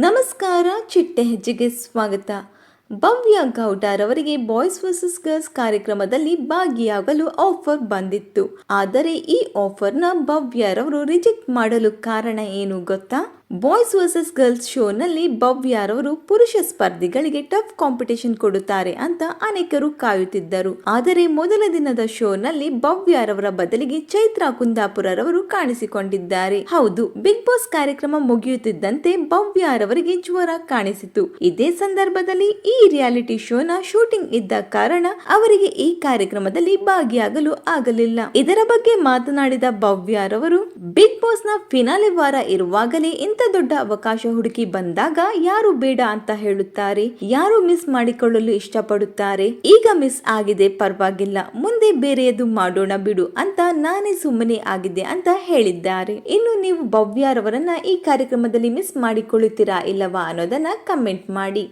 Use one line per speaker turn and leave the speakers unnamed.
ನಮಸ್ಕಾರ, ಚಿಟ್ಟೆ ಹೆಜ್ಜೆಗೆ ಸ್ವಾಗತ. ಭವ್ಯ ಗೌಡರವರಿಗೆ ಬಾಯ್ಸ್ ವರ್ಸಸ್ ಗರ್ಲ್ಸ್ ಕಾರ್ಯಕ್ರಮದಲ್ಲಿ ಭಾಗಿಯಾಗಲು ಆಫರ್ ಬಂದಿತ್ತು. ಆದರೆ ಈ ಆಫರ್ನ ಭವ್ಯರವರು ರಿಜೆಕ್ಟ್ ಮಾಡಲು ಕಾರಣ ಏನು ಗೊತ್ತಾ? ಬಾಯ್ಸ್ ವರ್ಸಸ್ ಗರ್ಲ್ಸ್ ಶೋನಲ್ಲಿ ಭವ್ಯರವರು ಪುರುಷ ಸ್ಪರ್ಧಿಗಳಿಗೆ ಟಫ್ ಕಾಂಪಿಟೇಷನ್ ಕೊಡುತ್ತಾರೆ ಅಂತ ಅನೇಕರು ಕಾಯುತ್ತಿದ್ದರು. ಆದರೆ ಮೊದಲ ದಿನದ ಶೋನಲ್ಲಿ ಭವ್ಯರವರ ಬದಲಿಗೆ ಚೈತ್ರಾ ಕುಂದಾಪುರರವರು ಕಾಣಿಸಿಕೊಂಡಿದ್ದಾರೆ. ಹೌದು, ಬಿಗ್ ಬಾಸ್ ಕಾರ್ಯಕ್ರಮ ಮುಗಿಯುತ್ತಿದ್ದಂತೆ ಭವ್ಯರವರಿಗೆ ಜ್ವರ ಕಾಣಿಸಿತು. ಇದೇ ಸಂದರ್ಭದಲ್ಲಿ ಈ ರಿಯಾಲಿಟಿ ಶೋನ ಶೂಟಿಂಗ್ ಇದ್ದ ಕಾರಣ ಅವರಿಗೆ ಈ ಕಾರ್ಯಕ್ರಮದಲ್ಲಿ ಭಾಗಿಯಾಗಲು ಆಗಲಿಲ್ಲ. ಇದರ ಬಗ್ಗೆ ಮಾತನಾಡಿದ ಭವ್ಯರವರು, ಬಿಗ್ ಬಾಸ್ ನ ಫಿನಾಲೆ ವಾರ ಇರುವಾಗಲೇ ಇಂಥ ದೊಡ್ಡ ಅವಕಾಶ ಹುಡುಕಿ ಬಂದಾಗ ಯಾರು ಬೇಡ ಅಂತ ಹೇಳುತ್ತಾರೆ? ಯಾರು ಮಿಸ್ ಮಾಡಿಕೊಳ್ಳಲು ಇಷ್ಟಪಡುತ್ತಾರೆ? ಈಗ ಮಿಸ್ ಆಗಿದೆ, ಪರವಾಗಿಲ್ಲ, ಮುಂದೆ ಬೇರೆಯದು ಮಾಡೋಣ ಬಿಡು ಅಂತ ನಾನೇ ಸುಮ್ಮನೆ ಆಗಿದೆ ಅಂತ ಹೇಳಿದ್ದಾರೆ. ಇನ್ನು ನೀವು ಭವ್ಯರವರನ್ನ ಈ ಕಾರ್ಯಕ್ರಮದಲ್ಲಿ ಮಿಸ್ ಮಾಡಿಕೊಳ್ಳುತ್ತೀರಾ ಇಲ್ಲವಾ ಅನ್ನೋದನ್ನ ಕಮೆಂಟ್ ಮಾಡಿ.